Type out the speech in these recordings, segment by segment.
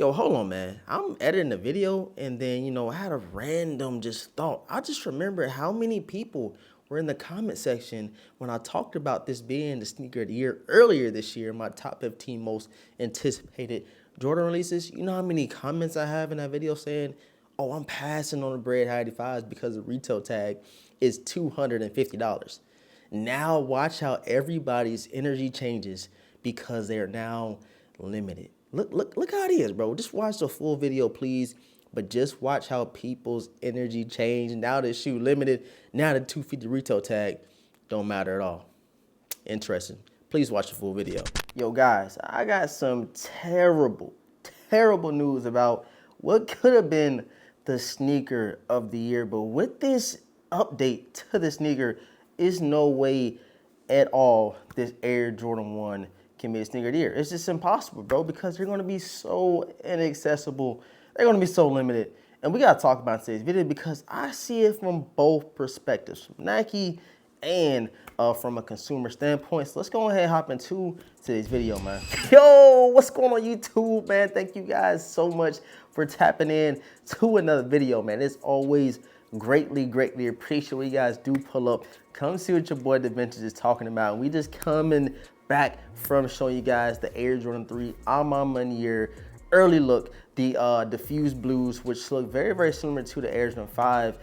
Yo, hold on, man. I'm editing the video and then, I had a random just thought. I just remembered how many people were in the comment section when I talked about this being the sneaker of the year earlier this year, my top 15 most anticipated Jordan releases. You know how many comments I have in that video saying, oh, I'm passing on the Bred High 85s because the retail tag is $250. Now watch how everybody's energy changes because they are now limited. Look how it is, bro. Just watch the full video, please. But just watch how people's energy change. Now the shoe limited. Now the 250 retail tag don't matter at all. Interesting. Please watch the full video. Yo, guys, I got some terrible news about what could have been the sneaker of the year. But with this update to the sneaker, is no way at all this Air Jordan 1 can be a sneaker of the year. It's just impossible, bro, because they're going to be so inaccessible. They're going to be so limited. And we got to talk about today's video because I see it from both perspectives, from Nike and from a consumer standpoint. So let's go ahead and hop into today's video, man. Yo, what's going on YouTube, man? Thank you guys so much for tapping in to another video, man. It's always greatly appreciate what you guys do pull up. Come see what your boy The Vintage is talking about. We just coming back from showing you guys the Air Jordan 3 on my money year early look, the diffused blues, which look very similar to the Air Jordan 5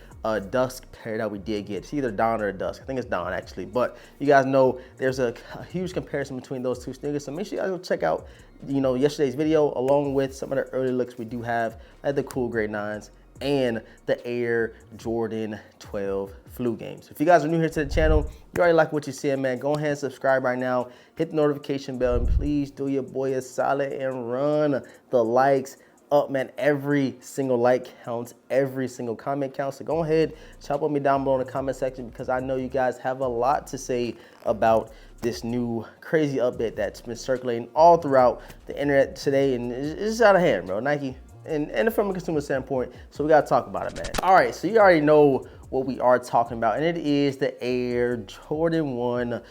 dusk pair that we did get. It's either dawn or dusk. I think it's dawn actually, but you guys know there's a huge comparison between those two sneakers. So make sure you guys go check out, yesterday's video along with some of the early looks we do have at the cool grade 9s and the Air Jordan 12 flu games. If you guys are new here to the channel, you already like what you're seeing, man, go ahead and subscribe right now. Hit the notification bell and please do your boy a solid and run the likes up, man. Every single like counts, every single comment counts. So go ahead, chop on me down below in the comment section because I know you guys have a lot to say about this new crazy update that's been circulating all throughout the internet today, and it's out of hand, bro. Nike. And from a consumer standpoint, so we gotta talk about it, man. All right, so you already know what we are talking about, and it is the Air Jordan 1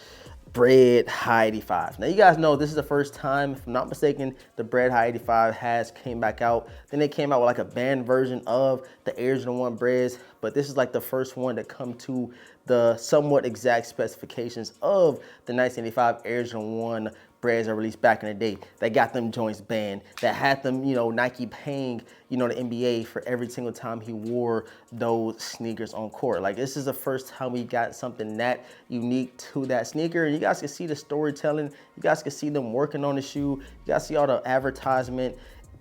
Bred High 85. Now you guys know this is the first time, if I'm not mistaken, the Bred High 85 has came back out. Then they came out with like a banned version of the Air Jordan 1 Breds, but this is like the first one to come to the somewhat exact specifications of the 1985 Air Jordan 1 Breds are released back in the day. That got them joints banned, that had them, Nike paying, the NBA for every single time he wore those sneakers on court. Like, this is the first time we got something that unique to that sneaker. And you guys can see the storytelling. You guys can see them working on the shoe. You guys see all the advertisement,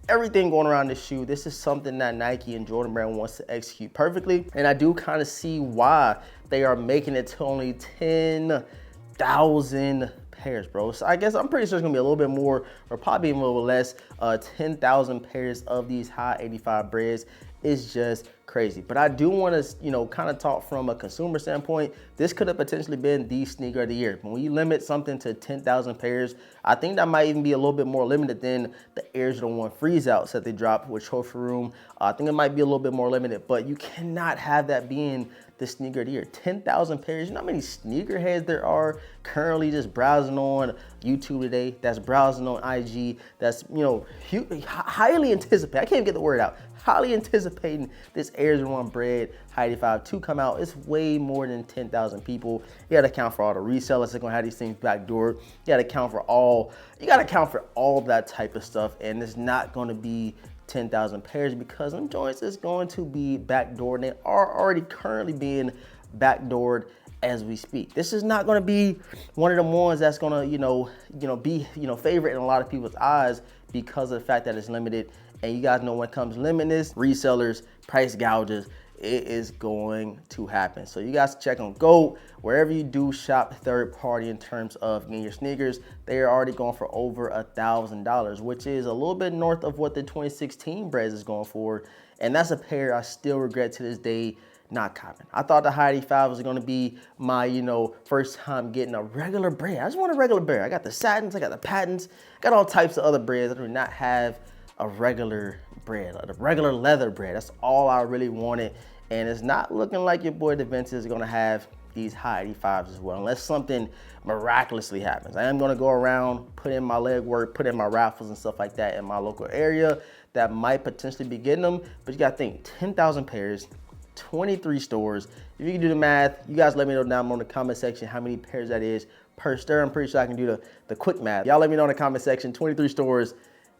everything going around the shoe. This is something that Nike and Jordan Brand wants to execute perfectly. And I do kind of see why they are making it to only 10,000 pairs, bro. So I guess I'm pretty sure it's gonna be a little bit more, or probably a little less. 10,000 pairs of these high 85 Breds is just crazy. But I do want to, kind of talk from a consumer standpoint. This could have potentially been the sneaker of the year. When you limit something to 10,000 pairs, I think that might even be a little bit more limited than the Air Jordan 1 freeze outs that they dropped with Trophy Room. I think it might be a little bit more limited, but you cannot have that being the sneaker of the year. 10,000 pairs. You know how many sneakerheads there are currently just browsing on YouTube today, that's browsing on IG, that's, highly anticipating. I can't even get the word out. Highly anticipating this Air Jordan 1 Bred High 85 to come out. It's way more than 10,000 people. You gotta account for all the resellers that are gonna have these things backdoor. You gotta account for all of that type of stuff, and it's not gonna be 10,000 pairs because them joints is going to be backdoored. They are already currently being backdoored as we speak. This is not going to be one of the ones that's going to be favorite in a lot of people's eyes because of the fact that it's limited. And you guys know when it comes to limitless resellers, price gouges, it is going to happen. So you guys check on GOAT, wherever you do shop third party in terms of getting your sneakers, they are already going for over $1,000, which is a little bit north of what the 2016 Breds is going for. And that's a pair I still regret to this day not copping. I thought the High 85 was going to be my, first time getting a regular Bred. I just want a regular Bred. I got the satins, I got the patents, I got all types of other Breds. I do not have a regular Bred, a regular leather Bred. That's all I really wanted. And it's not looking like your boy The Vintage is gonna have these high 85s as well, unless something miraculously happens. I am gonna go around, put in my leg work, put in my raffles and stuff like that in my local area. that might potentially be getting them, but you gotta think 10,000 pairs, 23 stores. If you can do the math, you guys let me know down below in the comment section how many pairs that is per store. I'm pretty sure I can do the quick math. Y'all let me know in the comment section, 23 stores,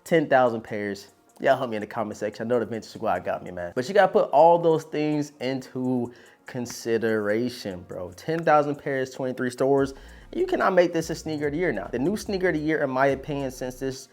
10,000 pairs. Y'all help me in the comment section. I know the Vintage Squad got me, man. But you gotta put all those things into consideration, bro. 10,000 pairs, 23 stores. You cannot make this a sneaker of the year now. The new sneaker of the year, in my opinion, since this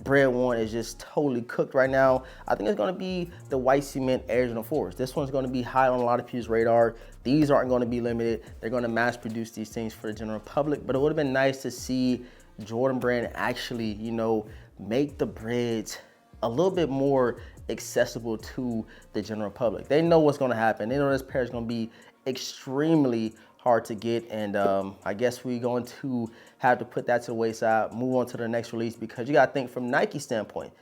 Bred one is just totally cooked right now, I think it's gonna be the white cement Air Jordan 4s. This one's gonna be high on a lot of people's radar. These aren't gonna be limited. They're gonna mass produce these things for the general public, but it would've been nice to see Jordan Brand actually, you know, make the Breds a little bit more accessible to the general public. They know what's gonna happen. They know this pair is gonna be extremely hard to get, and I guess we're going to have to put that to the wayside, move on to the next release, because you gotta think from Nike standpoint,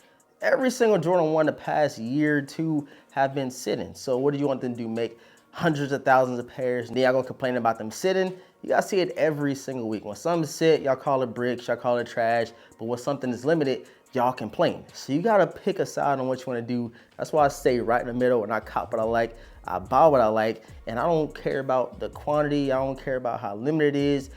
every single Jordan 1 the past year or two have been sitting. So what do you want them to do? Make hundreds of thousands of pairs, and then y'all gonna complain about them sitting? You gotta see it every single week. When something sit, y'all call it bricks, y'all call it trash, but when something is limited, y'all complain. So you gotta pick a side on what you wanna do. That's why I stay right in the middle, and I cop what I like, I buy what I like, and I don't care about the quantity, I don't care about how limited it is.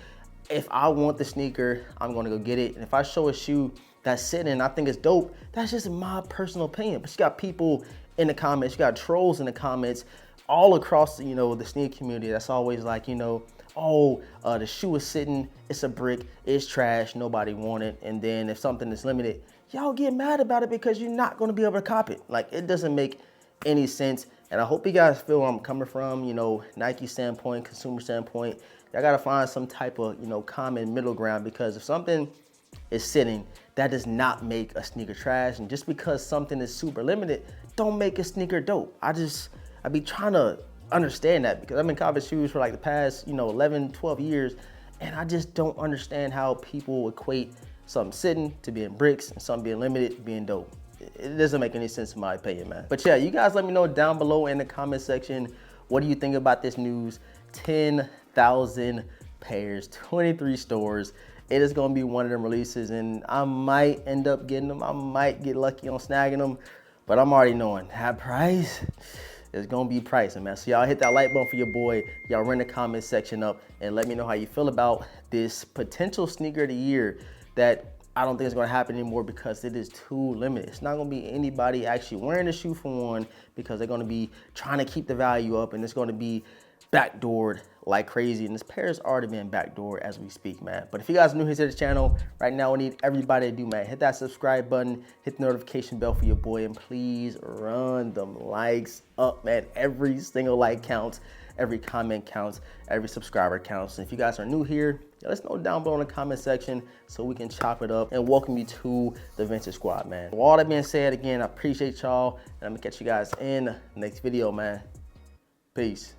If I want the sneaker, I'm gonna go get it. And if I show a shoe that's sitting and I think it's dope, that's just my personal opinion. But you got people in the comments, you got trolls in the comments all across, you know, the sneaker community that's always like, you know, oh, the shoe is sitting, it's a brick, it's trash, nobody want it. And then if something is limited, y'all get mad about it because you're not gonna be able to cop it. Like, it doesn't make any sense. And I hope you guys feel where I'm coming from, you know, Nike standpoint, consumer standpoint. Y'all gotta find some type of, you know, common middle ground, because if something is sitting, that does not make a sneaker trash. And just because something is super limited, don't make a sneaker dope. I be trying to understand that, because I've been copping shoes for like the past, you know, 11, 12 years, and I just don't understand how people equate something sitting to being bricks and something being limited being dope. It doesn't make any sense in my opinion, man. But yeah, you guys let me know down below in the comment section, what do you think about this news? 10,000 pairs, 23 stores. It is gonna be one of them releases, and I might end up getting them. I might get lucky on snagging them, but I'm already knowing that price is gonna be pricing, man. So y'all hit that like button for your boy. Y'all run the comment section up and let me know how you feel about this potential sneaker of the year that I don't think it's gonna happen anymore because it is too limited. It's not gonna be anybody actually wearing the shoe for one, because they're gonna be trying to keep the value up, and it's gonna be backdoored like crazy. And this pair has already been backdoored as we speak, man. But if you guys are new here to this channel, right now we need everybody to do, man, hit that subscribe button, hit the notification bell for your boy, and please run them likes up, man. Every single like counts, every comment counts, every subscriber counts. And if you guys are new here, let us know down below in the comment section so we can chop it up and welcome you to the Vintage Squad, man. With all that being said, again, I appreciate y'all, and I'm gonna catch you guys in the next video, man. Peace.